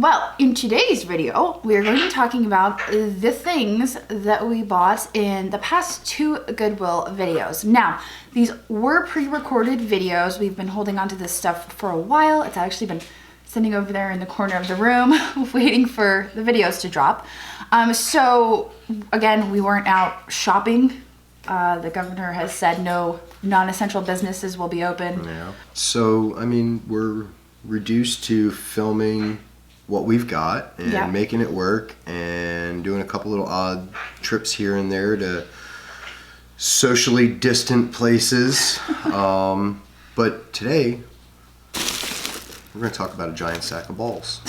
Well, in today's video, we are going to be talking about the things that we bought in the past 2 Goodwill videos. Now, these were pre-recorded videos. We've been holding on to this stuff for a while. It's actually been sitting over there in the corner of the room waiting for the videos to drop. So, again, we weren't out shopping. The governor has said no non-essential businesses will be open. Yeah. So, I mean, we're reduced to filming what we've got and making it work and doing a couple little odd trips here and there to socially distant places. But today we're going to talk about a giant sack of balls,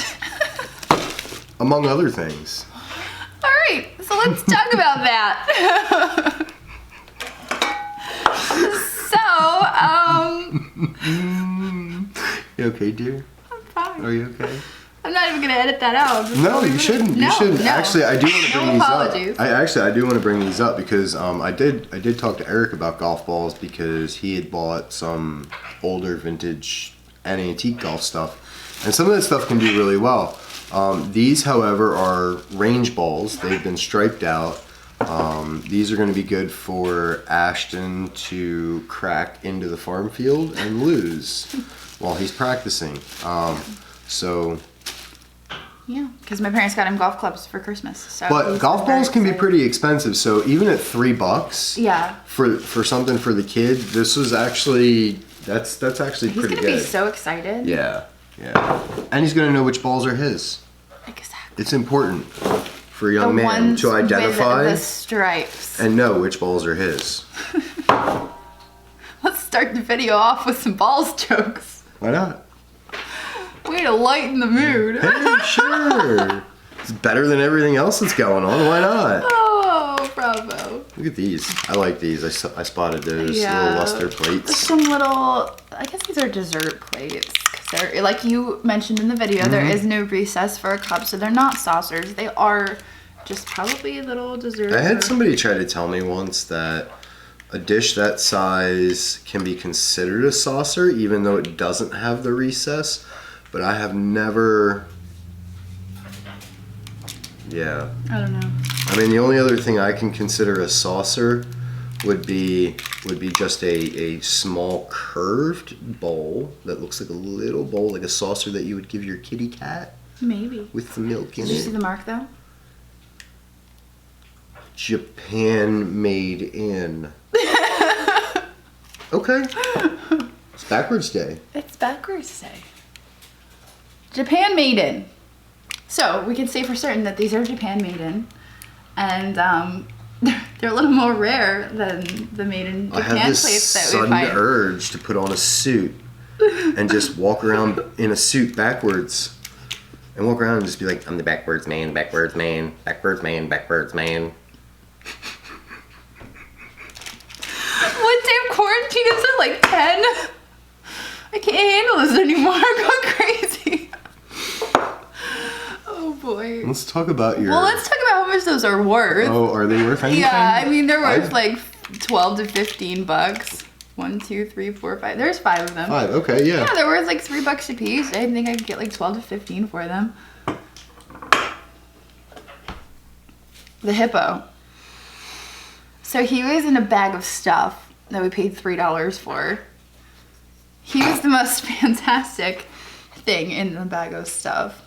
among other things. All right, so let's talk about that. You okay, dear? I'm fine. Are you okay? I'm not even gonna edit that out. No, you shouldn't. You shouldn't. No. Actually, I do want to bring these apologies. up. I do want to bring these up because I did talk to Eric about golf balls because he had bought some older vintage and antique golf stuff, and some of that stuff can do really well. These, however, are range balls. They've been striped out. These are going to be good for Ashton to crack into the farm field and lose while he's practicing. Yeah, because my parents got him golf clubs for Christmas. So but golf balls can be pretty expensive. So even at $3, yeah, for something for the kid, this was actually that's actually he's pretty gonna good. Be so excited. Yeah, and he's gonna know which balls are his. Exactly. It's important for a young man to identify with the stripes and know which balls are his. Let's start the video off with some balls jokes. Why not? Way to lighten the mood. Hey, sure. It's better than everything else that's going on. Why not? Oh, bravo. Look at these. I like these. I spotted those little luster plates. Some little, I guess these are dessert plates. Because they're, like you mentioned in the video, there is no recess for a cup. So they're not saucers. They are just probably a little dessert. I had somebody try to tell me once that a dish that size can be considered a saucer even though it doesn't have the recess. But I have never, I don't know. I mean, the only other thing I can consider a saucer would be just a small curved bowl that looks like a little bowl, like a saucer that you would give your kitty cat. Maybe. With the milk in it. Did you see the mark though? Japan made in. Okay. It's backwards day. It's backwards day. Japan made in. So we can say for certain that these are Japan made in, and they're a little more rare than the made in Japan plates that we find. I had this sudden urge to put on a suit and just walk around in a suit backwards, and walk around and just be like, "I'm the backwards man, backwards man, backwards man, backwards man." What day of quarantine is it? Like 10? I can't handle this anymore. I'm going crazy. Oh boy. Let's talk about your... Well, let's talk about how much those are worth. Oh, are they worth anything? Yeah, I mean, they're worth like 12 to 15 bucks. 1, 2, 3, 4, 5. There's 5 of them. 5, okay, yeah. Yeah, they're worth like $3 a piece. I think I could get like 12 to 15 for them. The hippo. So he was in a bag of stuff that we paid $3 for. He was the most fantastic thing in the bag of stuff.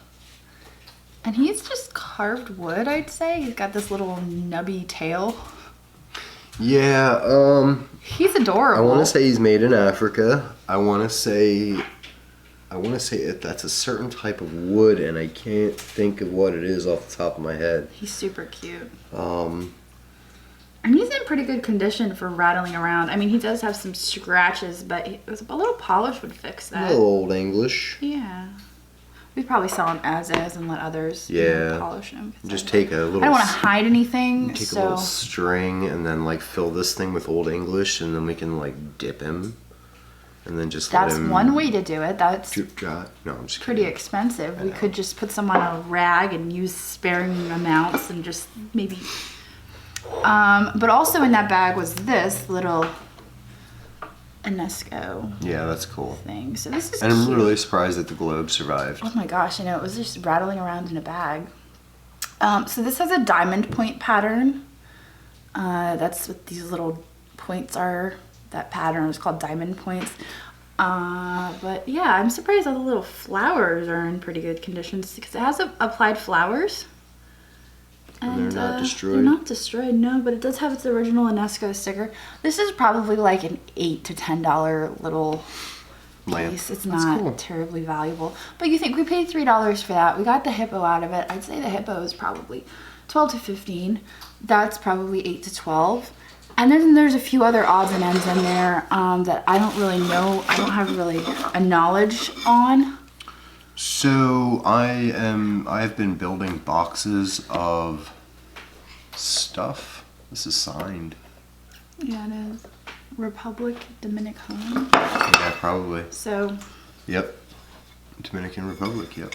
And he's just carved wood, I'd say. He's got this little nubby tail. Yeah, he's adorable. I want to say he's made in Africa. I want to say that's a certain type of wood, and I can't think of what it is off the top of my head. He's super cute. And he's in pretty good condition for rattling around. I mean, he does have some scratches, but a little polish would fix that. A little old English. Yeah. We'd probably sell him as is and let others polish him. Just take a little... I don't want to hide anything, Take a little string and then like fill this thing with old English, and then we can like dip him. And then just let him... That's one way to do it. That's drip dry. No, I'm just pretty expensive. We could just put some on a rag and use sparing amounts and just maybe... But also in that bag was this little UNESCO Yeah, that's cool. thing. So this is And I'm cute. really surprised that the globe survived. Oh my gosh, I know, it was just rattling around in a bag. So this has a diamond point pattern. That's what these little points are. That pattern is called diamond points. But yeah, I'm surprised all the little flowers are in pretty good conditions because it has applied flowers. And they're not destroyed? They're not destroyed, no, but it does have its original UNESCO sticker. This is probably like an $8 to $10 little Lamp. piece. It's That's not cool. terribly valuable. But you think we paid $3 for that. We got the hippo out of it. I'd say the hippo is probably 12 to 15. That's probably 8 to 12. And then there's a few other odds and ends in there that I don't really know. I don't have really a knowledge on. So I've been building boxes of stuff. This is signed. Yeah, it is. Republic Dominican. Yeah, probably. So, Yep. Dominican Republic, yep.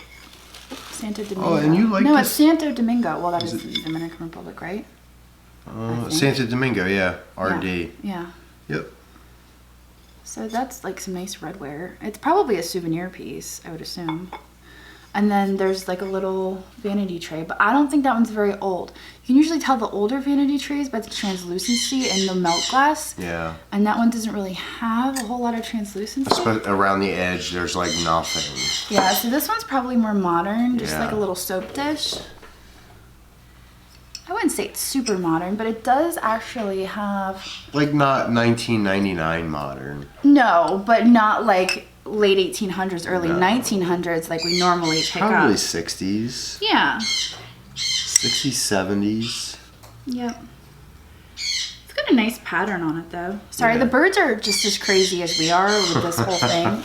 Santo Domingo. Oh, and you like No, this? it's Santo Domingo. Well, that Is is the Dominican Republic, right? I think. Santo Domingo, yeah. RD. Yeah. Yep. So that's like some nice redware. It's probably a souvenir piece, I would assume. And then there's like a little vanity tray, but I don't think that one's very old. You can usually tell the older vanity trays by the translucency and the melt glass. Yeah. And that one doesn't really have a whole lot of translucency. Around the edge, there's like nothing. Yeah, so this one's probably more modern, just Yeah. like a little soap dish. I wouldn't say it's super modern, but it does actually have... Like not 1999 modern. No, but not like late 1800s, early No. 1900s like we normally pick Probably up. 60s. Yeah. 60s, 70s. Yep. It's got a nice pattern on it though. Sorry, Yeah. the birds are just as crazy as we are with this whole thing.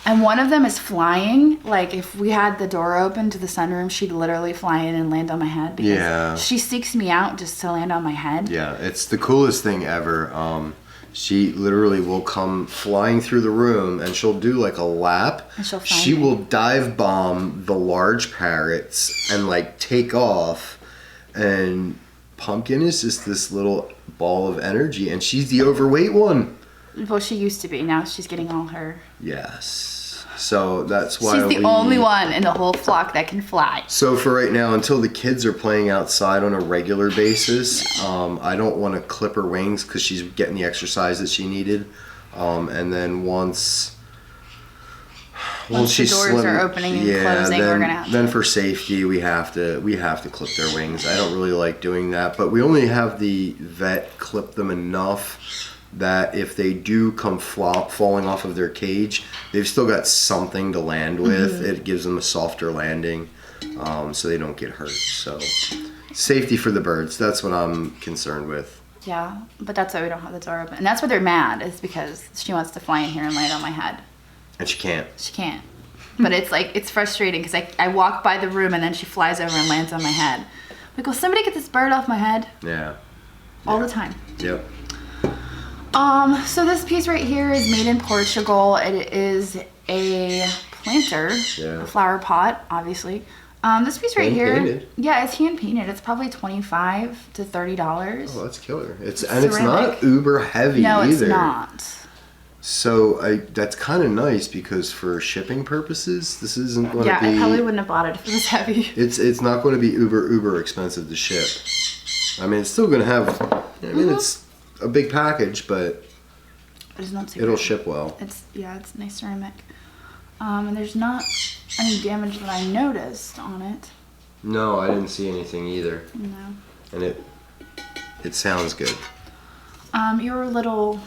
And one of them is flying. Like if we had the door open to the sunroom, she'd literally fly in and land on my head because Yeah. she seeks me out just to land on my head. Yeah, it's the coolest thing ever. She literally will come flying through the room and she'll do like a lap. And she'll find She me. will dive bomb the large parrots and like take off. And Pumpkin is just this little ball of energy and she's the overweight one. Well, she used to be. Now she's getting all her... Yes. So that's why She's the only one in the whole flock that can fly. So for right now, until the kids are playing outside on a regular basis, I don't want to clip her wings because she's getting the exercise that she needed. And then once the doors are opening and closing, we're gonna have then to. for safety we have to clip their wings. I don't really like doing that, but we only have the vet clip them enough that if they do come falling off of their cage, they've still got something to land with. Mm-hmm. It gives them a softer landing, so they don't get hurt. So safety for the birds, that's what I'm concerned with. Yeah, but that's why we don't have the door open. And that's why they're mad, is because she wants to fly in here and land on my head. And she can't. She can't. But it's like, it's frustrating because I walk by the room and then she flies over and lands on my head. Like, will somebody get this bird off my head? Yeah. All the time. Yep. So this piece right here is made in Portugal. It is a planter, Yeah. a flower pot, obviously. This piece right here, Hand-painted? yeah, it's hand painted. It's probably $25 to $30. Oh, that's killer. It's ceramic. not uber heavy No, either. it's not. So that's kind of nice because for shipping purposes, this isn't going to Yeah, be. I probably wouldn't have bought it if it was heavy. It's not going to be uber expensive to ship. I mean, it's still going to have. I mean, it's a big package, but But it's not too it'll bad. ship well. It's nice ceramic. And there's not any damage that I noticed on it. No, I didn't see anything either, No. and it sounds good. Your little,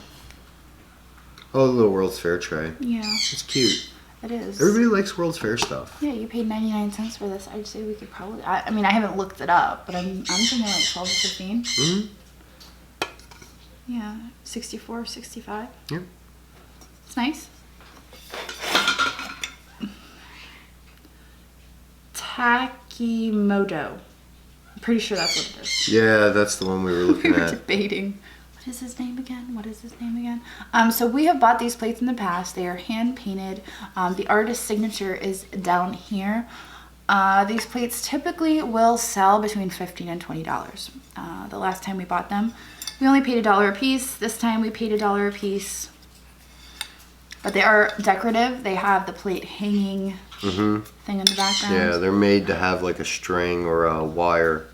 Oh, the little World's Fair tray. yeah, It's cute. it is. Everybody likes World's Fair stuff. Yeah, you paid 99 cents for this. I'd say we could probably, I mean, I haven't looked it up, but I'm thinking like 12 to 15. Mm-hmm. Yeah, 64, 65. Yeah. It's nice. Takimoto. I'm pretty sure that's what it is. Yeah, that's the one we were looking We were at. debating. What is his name again? What is his name again? So we have bought these plates in the past. They are hand painted. The artist's signature is down here. These plates typically will sell between $15 and $20. The last time we bought them, we only paid $1 a piece. This time we paid $1 a piece. But they are decorative. They have the plate hanging thing in the background. Yeah, they're made to have like a string or a wire,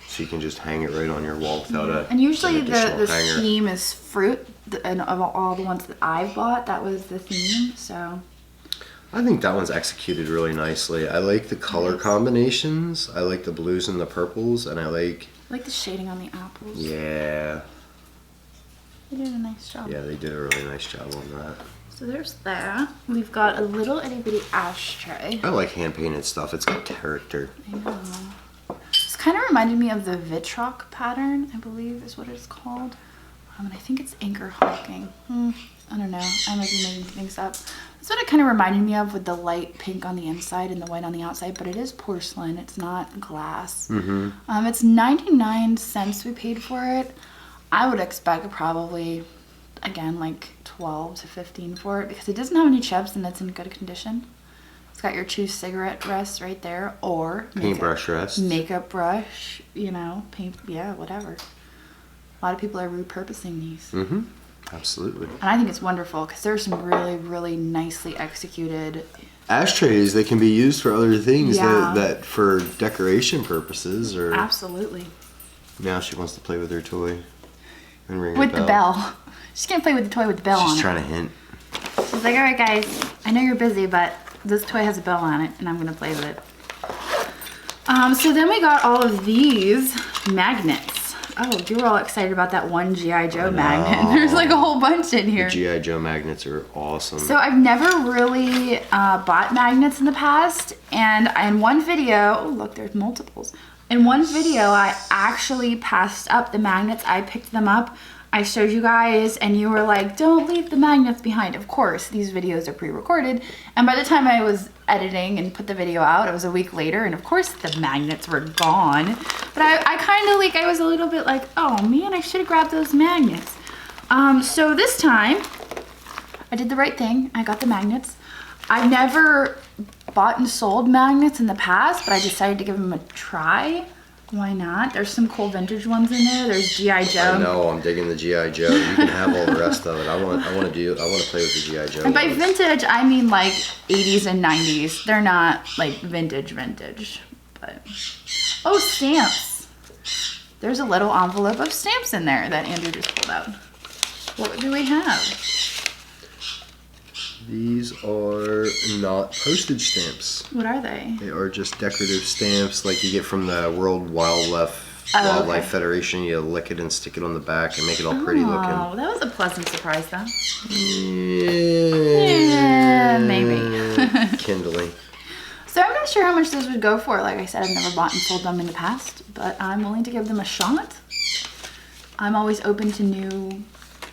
so you can just hang it right on your wall without a. And usually an additional the hanger. theme is fruit, and of all the ones that I've bought, that was the theme. So I think that one's executed really nicely. I like the color combinations. I like the blues and the purples, and I like the shading on the apples. Yeah. They did a nice job. Yeah, they did a really nice job on that. So there's that. We've got a little itty bitty ashtray. I like hand painted stuff. It's got character. I know. This kind of reminded me of the Vitrock pattern, I believe is what it's called. And I think it's anchor hawking. I don't know. I might be making things up. That's what it kind of reminded me of, with the light pink on the inside and the white on the outside, but it is porcelain. It's not glass. It's 99 cents we paid for it. I would expect probably, again, like 12 to 15 for it, because it doesn't have any chips and it's in good condition. It's got your 2 cigarette rests right there, or Paintbrush rests. Makeup brush, you know, paint, yeah, whatever. A lot of people are repurposing these. Absolutely. And I think it's wonderful, because there's some really, really nicely executed Ashtrays, they can be used for other things Yeah. that for decoration purposes, or Absolutely. now she wants to play with her toy and ring With her the bell. She's gonna play with the toy with the bell on She's it. trying to hint. She's like, all right, guys, I know you're busy, but this toy has a bell on it, and I'm gonna play with it. So then we got all of these magnets. Oh, you were all excited about that one G.I. Joe magnet. There's like a whole bunch in here. The G.I. Joe magnets are awesome. So I've never really bought magnets in the past, and in one video, oh look, there's multiples. In one video, I actually passed up the magnets. I picked them up. I showed you guys, and you were like, don't leave the magnets behind. Of course, these videos are pre-recorded, and by the time I was editing and put the video out, it was a week later, and of course the magnets were gone. But I kind of like, I was a little bit like, oh man, I should have grabbed those magnets. So this time, I did the right thing. I got the magnets. I've never bought and sold magnets in the past, but I decided to give them a try. Why not? There's some cool vintage ones in there. There's G.I. Joe. I know, I'm digging the G.I. Joe. You can have all the rest of it. I want to play with the G.I. Joe. And by ones. vintage, I mean like 80s and 90s. They're not like vintage, but oh, stamps. There's a little envelope of stamps in there that Andrew just pulled out. What do we have? These are not postage stamps. What are they? They are just decorative stamps like you get from the World Wildlife okay. Federation. You lick it and stick it on the back and make it all pretty looking. Oh, that was a pleasant surprise though. Yeah, maybe. Kindling. So I'm not sure how much this would go for. Like I said, I've never bought and sold them in the past, but I'm willing to give them a shot. I'm always open to new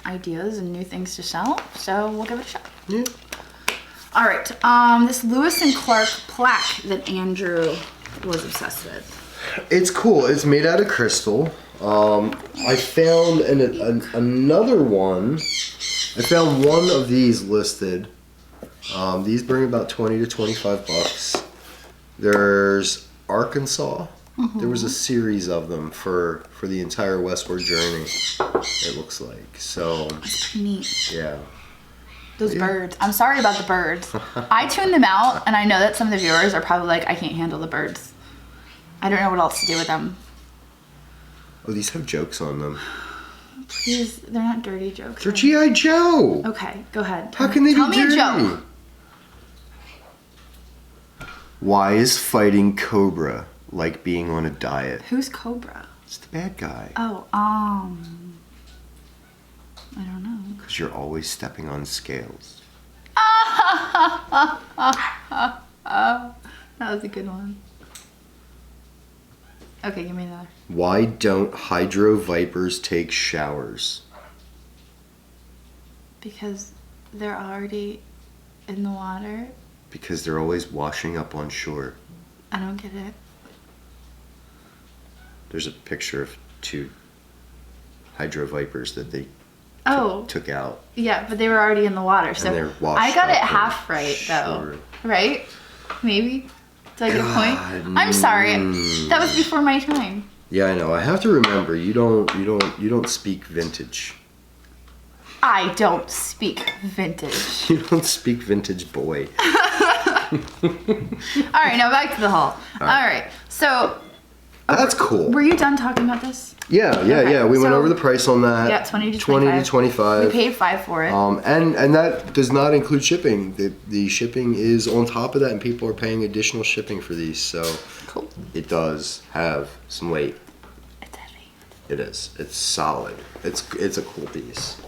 ideas and new things to sell, so we'll give it a shot. Yeah. All right, this Lewis and Clark plaque that Andrew was obsessed with. It's cool. It's made out of crystal. I found another one. I found one of these listed. These bring about 20 to 25 bucks. There's Arkansas. There was a series of them for the entire westward journey, it looks like. So That's pretty neat. yeah. Those birds. I'm sorry about the birds. I tuned them out, and I know that some of the viewers are probably like, I can't handle the birds. I don't know what else to do with them. Oh, these have jokes on them. Please, they're not dirty jokes. They're G.I. Joe. Okay, go ahead. How can they Tell be me dirty? a joke. Why is fighting Cobra like being on a diet? Who's Cobra? It's the bad guy. Oh, I don't know. Because you're always stepping on scales. That was a good one. Okay, give me another. Why don't hydro vipers take showers? Because they're already in the water. Because they're always washing up on shore. I don't get it. There's a picture of 2 hydro vipers that they took out. Yeah, but they were already in the water, so And they're washed I got it up on half right though. shore. Right? Maybe? Did I get a God, point? I'm sorry. That was before my time. Yeah, I know. I have to remember you don't speak vintage. I don't speak vintage. You don't speak vintage, boy. All right, now back to the haul. All right, so. That's cool. Were you done talking about this? Yeah. Okay, We went so- over the price on that. Yeah, 20 to 25. 20 to 25. We paid $5 for it. And that does not include shipping. The shipping is on top of that, and people are paying additional shipping for these. So Cool. it does have some weight. It's heavy. It is. It's solid. It's a cool piece.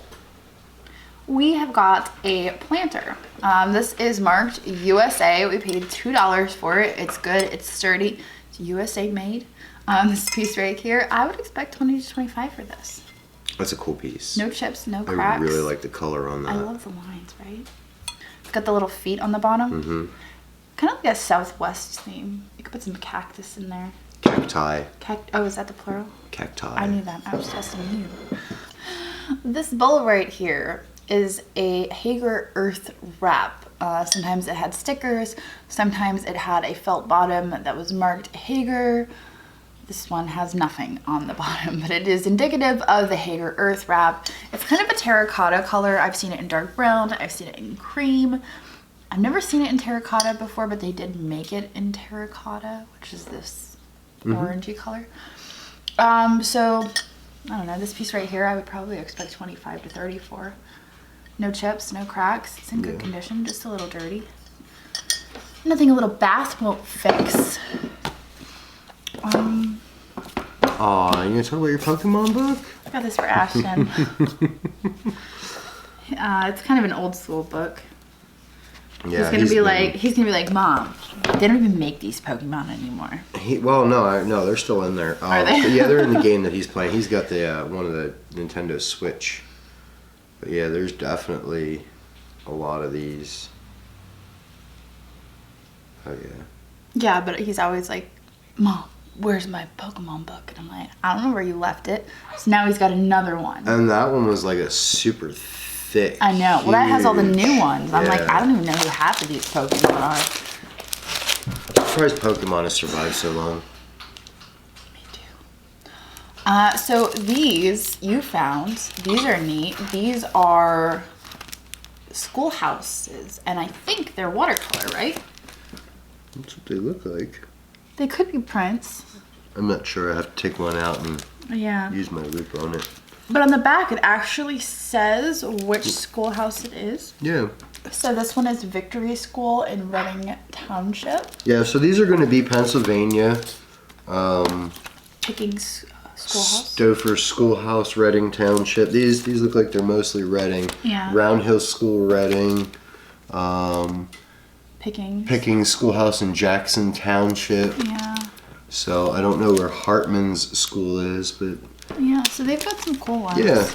We have got a planter. This is marked USA. We paid $2 for it. It's good. It's sturdy. It's USA made. This piece right here, I would expect 20 to 25 for this. That's a cool piece. No chips, no I cracks. really like the color on that. I love the lines, right? It's got the little feet on the bottom. Mm-hmm. Kind of like a Southwest theme. You could put some cactus in there. Cacti. Oh, is that the plural? Cacti. I knew that. I was testing you. This bowl right here is a Haeger earth wrap. Sometimes it had stickers. Sometimes it had a felt bottom that was marked Haeger. This one has nothing on the bottom, but it is indicative of the Haeger earth wrap. It's kind of a terracotta color. I've seen it in dark brown. I've seen it in cream. I've never seen it in terracotta before, but they did make it in terracotta, which is this orangey color. So, I don't know. This piece right here, I would probably expect 25 to 30 for. No chips, no cracks. It's in good condition, just a little dirty. Nothing a little bath won't fix. Aw, you gonna talk about your Pokemon book? I got this for Ashton. It's kind of an old school book. Yeah, he's gonna be like, Mom, they don't even make these Pokemon anymore. No, they're still in there. Are they? But yeah, they're in the game that he's playing. He's got the one of the Nintendo Switch. But yeah, there's definitely a lot of these. Oh yeah. Yeah, but he's always like, Mom, where's my Pokemon book? And I'm like, I don't know where you left it. So now he's got another one. And that one was like a super thick. I know. Well, that has all the new ones. I'm like, Yeah. I don't even know who half of these Pokemon are. I'm surprised Pokemon has survived so long. Me too. So these you found. These are neat. These are Schoolhouses, and I think they're watercolor, right? That's what they look like. They could be prints. I'm not sure. I have to take one out and Yeah. use my loop on it. But on the back, it actually says which schoolhouse it is. Yeah. So this one is Victory School in Reading Township. Yeah, so these are going to be Pennsylvania. Pickings Schoolhouse. Stouffer Schoolhouse, Reading Township. These look like they're mostly Reading. Yeah. Round Hill School, Reading. Pickings Schoolhouse in Jackson Township. Yeah. So I don't know where Hartman's school is, but Yeah, so they've got some cool ones. yeah.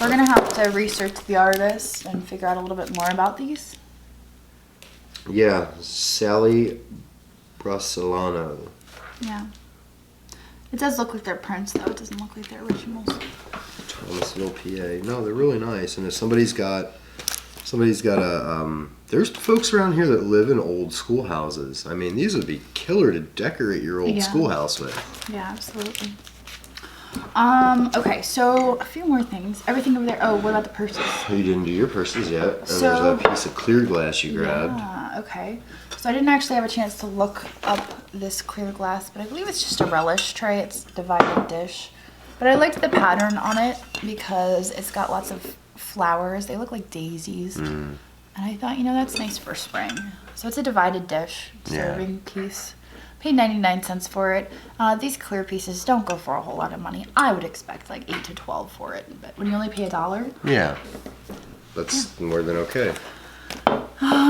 We're gonna have to research the artist and figure out a little bit more about these. Yeah, Sally Brasiliano. Yeah. It does look like they're prints though, it doesn't look like they're originals. Thomasville, PA. No, they're really nice. And if somebody's got a there's folks around here that live in old schoolhouses. I mean, these would be killer to decorate your old Yeah. schoolhouse with. Yeah, absolutely. Okay, so a few more things. Everything over there. Oh, what about the purses? You didn't do your purses yet. And So- there's a piece of clear glass you grabbed. Yeah, okay. So I didn't actually have a chance to look up this clear glass, but I believe it's just a relish tray. It's divided dish. But I liked the pattern on it because it's got lots of flowers. They look like daisies. And I thought, that's nice for spring. So it's a divided dish, serving piece. Paid 99 cents for it. These clear pieces don't go for a whole lot of money. I would expect like 8 to 12 for it. But when you only pay $1, Yeah. That's more than okay.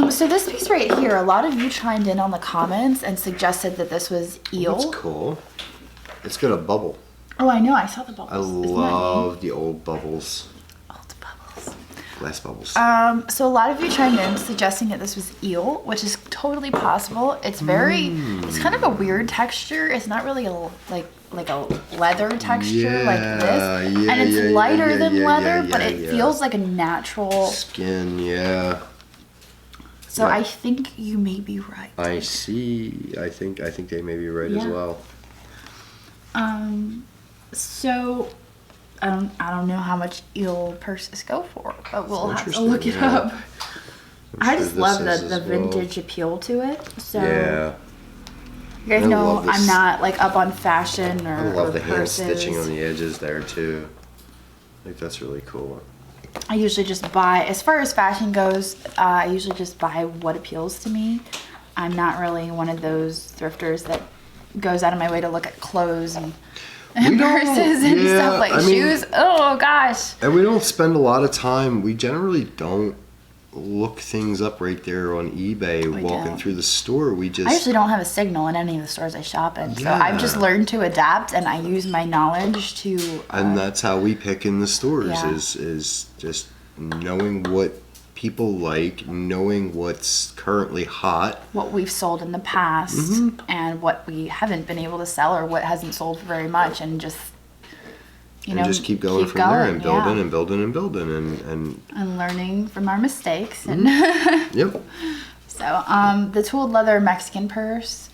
so this piece right here, a lot of you chimed in on the comments and suggested that this was eel. That's cool. It's got a bubble. Oh, I know. I saw the bubbles. I Isn't that neat? love the old bubbles. Old bubbles. Glass bubbles. So a lot of you chimed in suggesting that this was eel, which is totally possible. It's it's kind of a weird texture. It's not really like a leather texture like this. Yeah, and it's lighter than leather, but yeah, it feels like a natural. Skin, yeah. So Yeah. I think you may be right. I see. I think they may be right as Yeah. well. So I don't know how much eel purses go for, but we'll have to Interesting, look it yeah. up. I sure just this love is the as well. vintage appeal to it. So Yeah. you guys I know love this. I'm not like up on fashion or I love or the hand purses. stitching on the edges there too. I think that's really cool. I usually just buy, as far as fashion goes, I usually just buy what appeals to me. I'm not really one of those thrifters that goes out of my way to look at clothes and We don't- purses and yeah, stuff like I mean- shoes. Oh gosh. And we don't spend a lot of time. We generally don't look things up right there on eBay We walking don't. through the store. We just I usually don't have a signal in any of the stores I shop in. So Yeah. I've just learned to adapt, and I use my knowledge to and that's how we pick in the stores Yeah. is just knowing what people like, knowing what's currently hot. what we've sold in the past Mm-hmm. and what we haven't been able to sell or what hasn't sold for very much, and just And just keep going from there and building yeah. and building and building and and learning from our mistakes. And yep. so the tooled leather Mexican purse,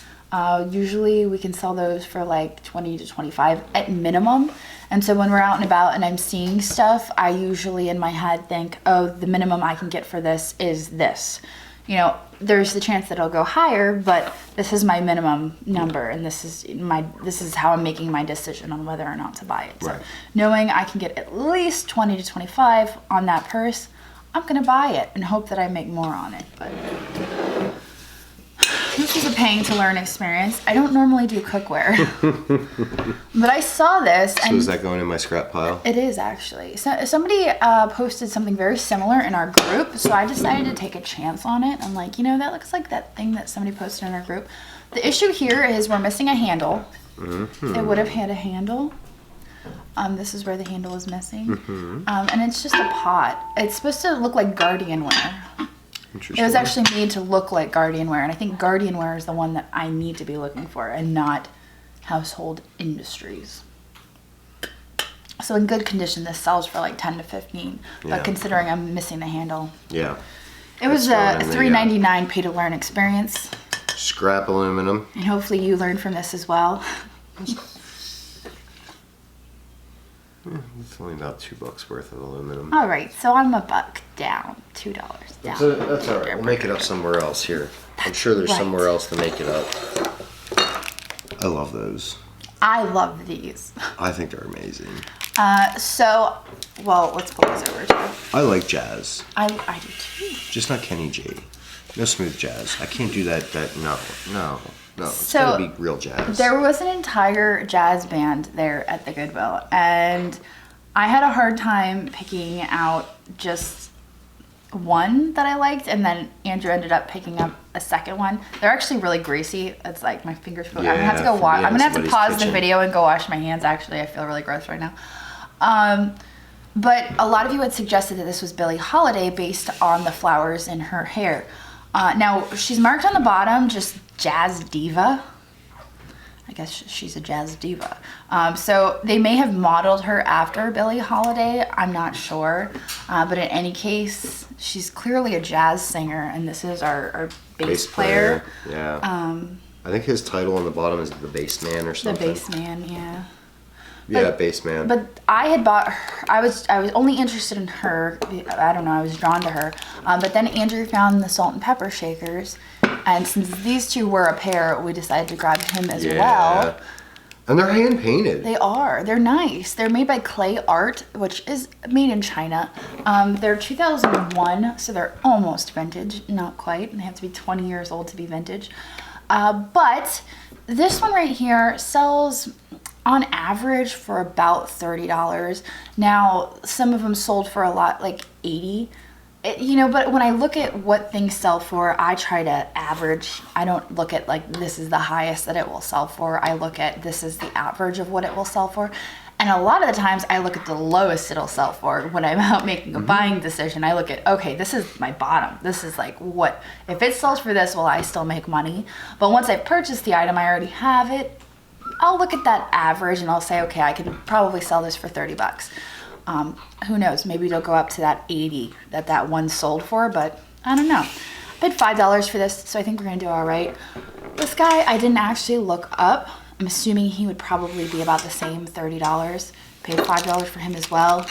usually we can sell those for like 20 to 25 at minimum. And so when we're out and about and I'm seeing stuff, I usually in my head think, oh, the minimum I can get for this is this. You know, there's the chance that it'll go higher, but this is my minimum number, and this is how I'm making my decision on whether or not to buy it. So Right. knowing I can get at least 20 to 25 on that purse, I'm gonna buy it and hope that I make more on it. But this is a paying to learn experience. I don't normally do cookware, but I saw this So and is that going in my scrap pile? it is actually. So somebody posted something very similar in our group, so I decided to take a chance on it. I'm like, you know, that looks like that thing that somebody posted in our group. The issue here is we're missing a handle. Mm-hmm. It would have had a handle. This is where the handle is missing. Mm-hmm. And it's just a pot. It's supposed to look like Guardianware. It Interesting. was actually made to look like Guardianware, and I think Guardianware is the one that I need to be looking for, and not Household Industries. So in good condition, this sells for like 10 to 15. Yeah. But considering I'm missing the handle, Yeah. it was That's a fine, $3.99 pay to learn experience, Scrap aluminum. and hopefully you learned from this as well. It's only about $2 worth of aluminum. All right, so I'm $1 down, $2 down. So that's all right. We'll make it up somewhere else here. I'm sure there's right. somewhere else to make it up. I love those. I love these. I think they're amazing. Well, let's pull this over too. I like jazz, I do too. just not Kenny G. No smooth jazz. I can't do that. No. It's So, gotta be real jazz. There was an entire jazz band there at the Goodwill, and I had a hard time picking out just one that I liked, and then Andrew ended up picking up a second one. They're actually really greasy. It's like my fingers feel. I'm gonna have to go Yeah, wash. yeah, I'm gonna have to somebody's pause the kitchen. video and go wash my hands. Actually, I feel really gross right now. But a lot of you had suggested that this was Billie Holiday based on the flowers in her hair. Now she's marked on the bottom just Jazz Diva. I guess she's a jazz diva. So they may have modeled her after Billie Holiday. I'm not sure. But in any case, she's clearly a jazz singer, and this is our bass player. Yeah. I think his title on the bottom is the bass man or The something. bass man, yeah. Yeah, bass man. But I had bought her, I was only interested in her. I don't know, I was drawn to her. But then Andrew found the salt and pepper shakers. And since these two were a pair, we decided to grab him as well. And they're hand painted. They are. They're nice. They're made by Clay Art, which is made in China. They're 2001, so they're almost vintage. Not quite. They have to be 20 years old to be vintage. But this one right here sells on average for about $30. Now, some of them sold for a lot, like $80. But when I look at what things sell for, I try to average. I don't look at like this is the highest that it will sell for. I look at this is the average of what it will sell for. And a lot of the times I look at the lowest it'll sell for when I'm out making a buying decision. I look at, okay, this is my bottom. This is like what, if it sells for this, will I still make money? But once I've purchased the item, I already have it. I'll look at that average and I'll say, okay, I could probably sell this for $30. Who knows? Maybe it'll go up to that 80 that one sold for, but I don't know. I paid $5 for this, so I think we're gonna do all right. This guy, I didn't actually look up. I'm assuming he would probably be about the same, $30, Paid $5 for him as well.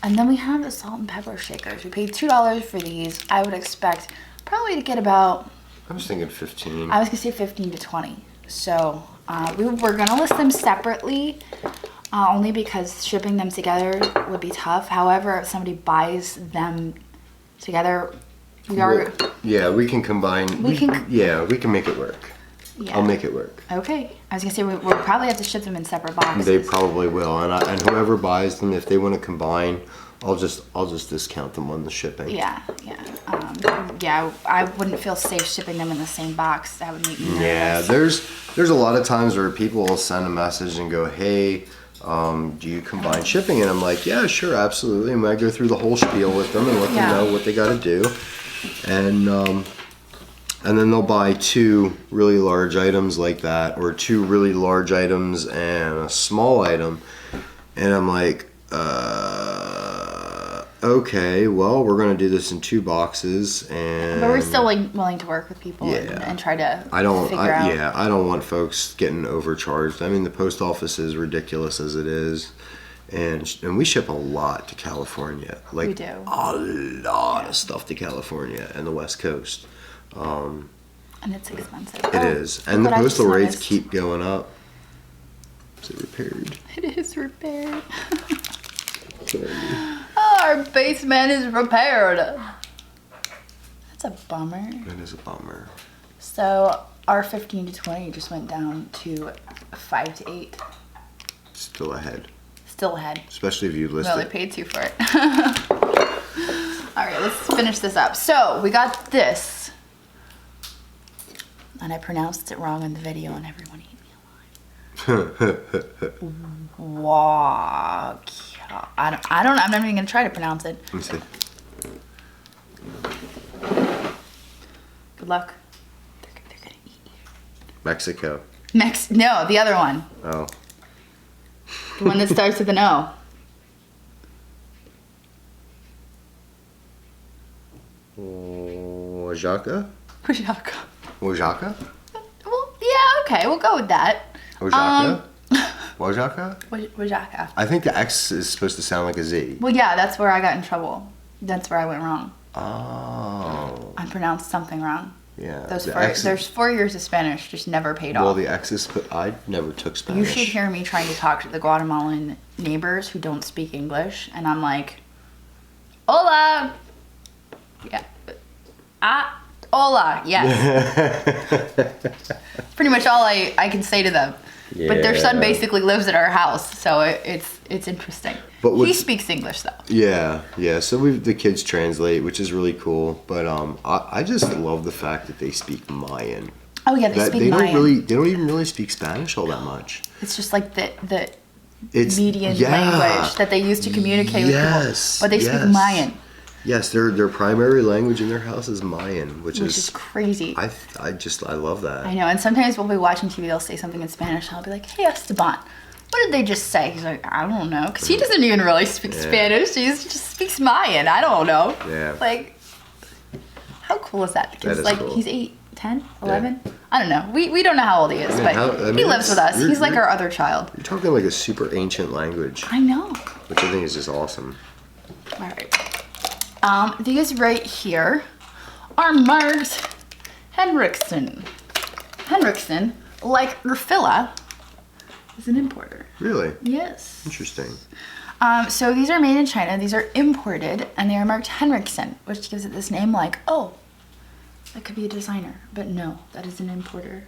And then we have the salt and pepper shakers. We paid $2 for these. I would expect probably to get about... I was thinking 15. I was gonna say 15 to 20. So we're gonna list them separately, only because shipping them together would be tough. However, if somebody buys them together, we can combine. We can make it work. Yeah. I'll make it work. Okay. I was gonna say we'll probably have to ship them in separate boxes. They probably will, and whoever buys them, if they want to combine, I'll just discount them on the shipping. Yeah. I wouldn't feel safe shipping them in the same box. That would make me nervous. Yeah, there's a lot of times where people will send a message and go, "Hey, do you combine shipping?" And I'm like, "Yeah, sure, absolutely." And I go through the whole spiel with them and let them know what they got to do, and then they'll buy 2 really large items like that, or 2 really large items and a small item, and I'm like, okay, well, we're gonna do this in 2 boxes, but we're still willing to work with people and try to figure out. Yeah, I don't want folks getting overcharged. I mean, the post office is ridiculous as it is, and we ship a lot to California. Like, we do a lot of stuff to California and the West Coast. And it's expensive. It is, and the postal rates keep going up. Is it repaired? It is repaired. Oh, our basement is repaired. That's a bummer. It is a bummer. So our 15 to 20 just went down to 5 to 8. Still ahead. Still ahead. Especially if you list it. We only paid 2 for it. All right, let's finish this up. So we got this. And I pronounced it wrong in the video and everyone ate me alive. Wow. I'm not even gonna try to pronounce it. Let me see. Good luck. They're gonna eat you. Mexico. No, the other one. Oh. The one that starts with an O. Oaxaca? Oaxaca? Well, yeah, okay, we'll go with that. Oaxaca? Oaxaca? Oaxaca. I think the X is supposed to sound like a Z. Well, yeah, that's where I got in trouble. That's where I went wrong. Oh. I pronounced something wrong. Yeah. There's 4 years of Spanish, just never paid off. Well, the X is, I never took Spanish. You should hear me trying to talk to the Guatemalan neighbors who don't speak English, and I'm like, hola. Yeah. Hola, yes. Pretty much all I can say to them. Yeah. But their son basically lives at our house, so it's interesting. But he speaks English though. Yeah. So the kids translate, which is really cool. But I just love the fact that they speak Mayan. Oh yeah, they speak Mayan. They don't even really speak Spanish all that much. It's just like the median language that they use to communicate with people. But they speak Mayan. Yes, their primary language in their house is Mayan, which is crazy. I love that. I know, and sometimes we'll be watching TV, they'll say something in Spanish, and I'll be like, "Hey, Esteban, what did they just say?" He's like, "I don't know," because he doesn't even really speak Spanish. He just speaks Mayan. I don't know. Yeah. Like, how cool is that? Because cool. He's 8, 10, 11. Yeah. I don't know. We don't know how old he is, but he lives with us. He's like our other child. You're talking like a super ancient language. I know. Which I think is just awesome. All right. These right here are marked Henriksen. Henriksen, like Rafilla, is an importer. Really? Yes. Interesting. So these are made in China. These are imported, and they are marked Henriksen, which gives it this name like, oh, that could be a designer. But no, that is an importer.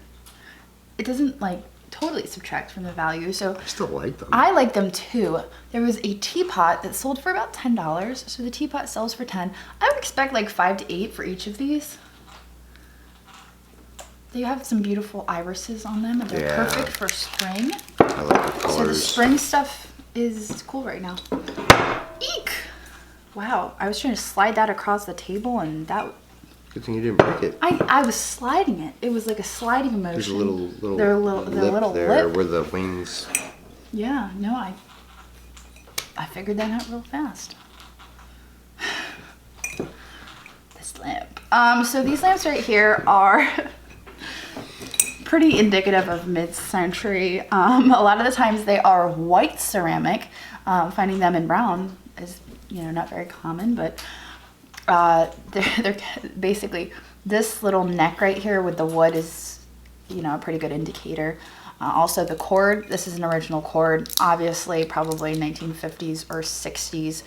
It doesn't, like, totally subtract from the value. So I still like them. I like them too. There was a teapot that sold for about $10. So the teapot sells for $10. I would expect like 5 to 8 for each of these. They have some beautiful irises on them, and they're perfect for spring. I like the colors. So the spring stuff is cool right now. Eek! Wow, I was trying to slide that across the table, and that... Good thing you didn't break it. I was sliding it. It was like a sliding motion. There's a little lip there where the wings. Yeah, no, I figured that out real fast. This lamp. So these lamps right here are pretty indicative of mid-century. A lot of the times they are white ceramic. Finding them in brown is, not very common, but they're basically, this little neck right here with the wood is, a pretty good indicator. Also the cord, this is an original cord, obviously probably 1950s or 60s.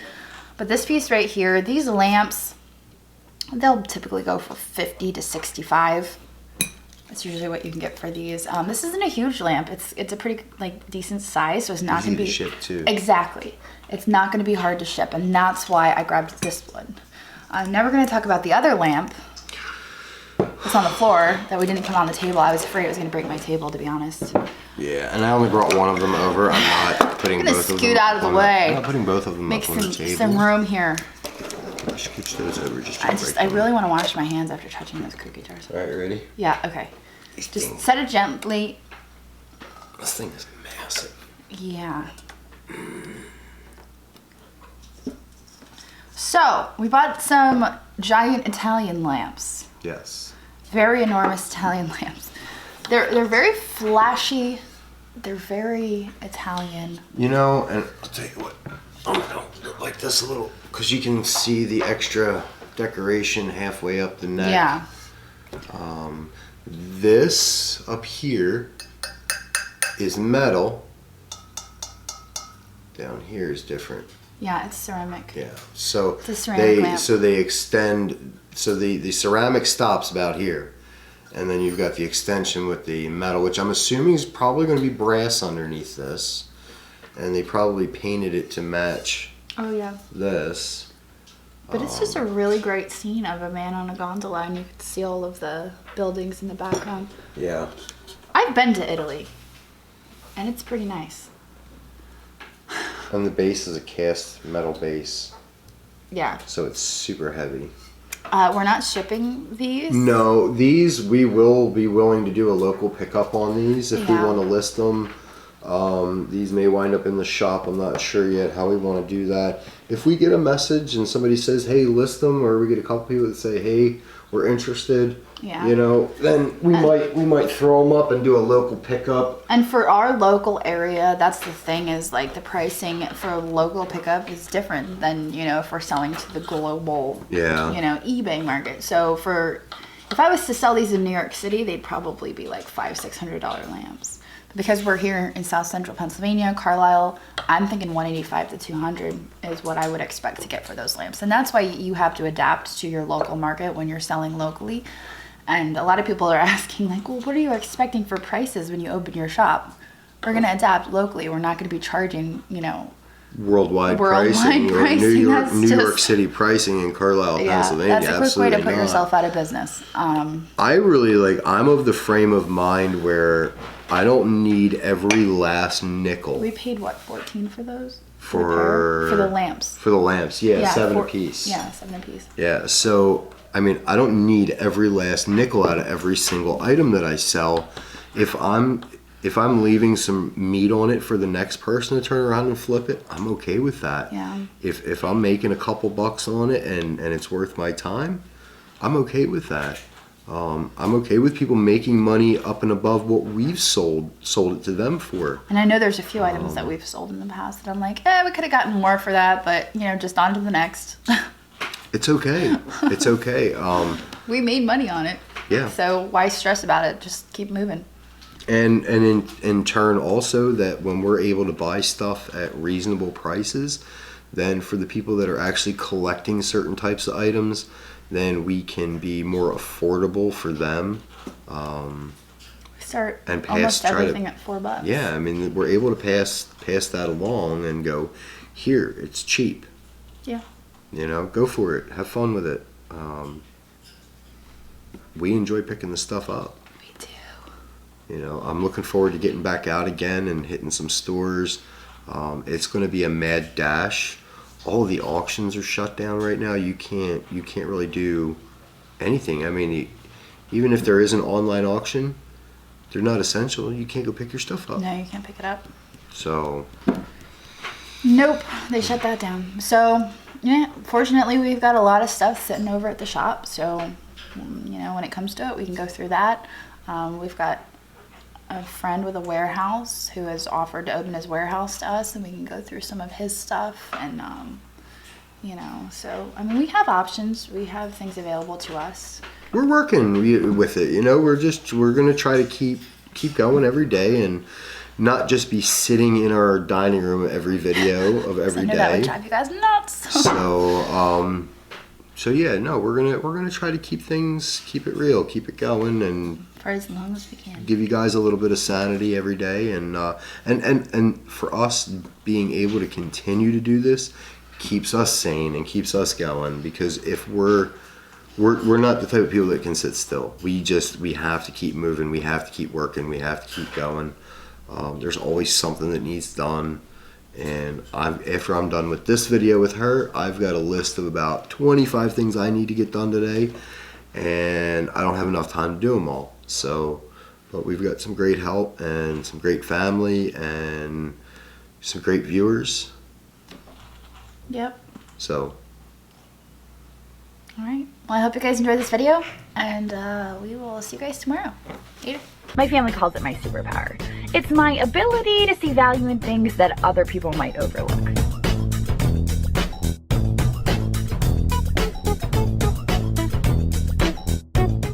But this piece right here, these lamps, they'll typically go for 50 to 65. That's usually what you can get for these. This isn't a huge lamp. It's a pretty decent size, so it's not going to be ship too. Exactly. It's not going to be hard to ship, and that's why I grabbed this one. I'm never going to talk about the other lamp that's on the floor that we didn't put on the table. I was afraid it was going to break my table, to be honest. Yeah, and I only brought one of them over. I'm not putting both of them. Scoot out of the way. I'm not putting both of them Make up on the table. some room here. I should scooch those over I really want to wash my hands after touching those cookie jars. All right, you ready? Yeah. Okay. Just set it gently. This thing is massive. Yeah. So we bought some giant Italian lamps. Yes. Very enormous Italian lamps. They're very flashy. They're very Italian. And I'll tell you what, I'm gonna like this a little, because you can see the extra decoration halfway up the neck. Yeah. This up here is metal. Down here is different. Yeah, it's ceramic. Yeah. So it's a ceramic lamp. they extend. So the ceramic stops about here, and then you've got the extension with the metal, which I'm assuming is probably going to be brass underneath this, and they probably painted it to match. Oh yeah. This. But it's just a really great scene of a man on a gondola, and you can see all of the buildings in the background. Yeah. I've been to Italy, and it's pretty nice. And the base is a cast metal base. Yeah. So it's super heavy. We're not shipping these. No, these we will be willing to do a local pickup on these if we want to list them. These may wind up in the shop. I'm not sure yet how we want to do that. If we get a message and somebody says, hey, list them, or we get a couple people that say, hey, we're interested, then we might throw them up and do a local pickup. And for our local area, that's the thing, is like the pricing for a local pickup is different than, if we're selling to the global, eBay market. So if I was to sell these in New York City, they'd probably be like $500-600 lamps. Because we're here in South Central Pennsylvania, Carlisle, I'm thinking $185 to $200 is what I would expect to get for those lamps. And that's why you have to adapt to your local market when you're selling locally. And a lot of people are asking, like, well, what are you expecting for prices when you open your shop? We're going to adapt locally. We're not going to be charging, worldwide pricing or New York City pricing in Carlisle, Pennsylvania. That's a quick way to put yourself out of business. I'm of the frame of mind where I don't need every last nickel. We paid what, $14 for those? For the lamps. For the lamps, yeah, 7 apiece. Yeah, 7 apiece. Yeah, so I don't need every last nickel out of every single item that I sell. If I'm leaving some meat on it for the next person to turn around and flip it, I'm okay with that. Yeah. If I'm making a couple bucks on it and it's worth my time, I'm okay with that. I'm okay with people making money up and above what we've sold it to them for. And I know there's a few items that we've sold in the past that I'm like, we could have gotten more for that, but just on to the next. It's okay. It's okay. We made money on it. Yeah. So why stress about it? Just keep moving. And in turn also, that when we're able to buy stuff at reasonable prices, then for the people that are actually collecting certain types of items, then we can be more affordable for them. We start and almost everything at $4. Yeah, we're able to pass that along and go, here, it's cheap. Yeah. Go for it. Have fun with it. We enjoy picking the stuff up. We do. I'm looking forward to getting back out again and hitting some stores. It's going to be a mad dash. All the auctions are shut down right now. You can't really do anything. Even if there is an online auction, they're not essential. You can't go pick your stuff up. No, you can't pick it up. So. Nope, they shut that down. So, fortunately, we've got a lot of stuff sitting over at the shop. So, when it comes to it, we can go through that. We've got a friend with a warehouse who has offered to open his warehouse to us, and we can go through some of his stuff. And you know, so I mean, we have options. We have things available to us. We're working with it. You know, we're gonna try to keep going every day and not just be sitting in our dining room every video of every day. That would drive you guys nuts. So yeah, no, we're gonna try to keep it real, keep it going, and for as long as we can. Give you guys a little bit of sanity every day, and for us being able to continue to do this keeps us sane and keeps us going, because if we're not the type of people that can sit still. We have to keep moving, we have to keep working, we have to keep going. There's always something that needs done. And after I'm done with this video with her, I've got a list of about 25 things I need to get done today, and I don't have enough time to do them all. So, but we've got some great help and some great family and some great viewers. Yep. So. All right. Well, I hope you guys enjoyed this video, and we will see you guys tomorrow. Later. My family calls it my superpower. It's my ability to see value in things that other people might overlook.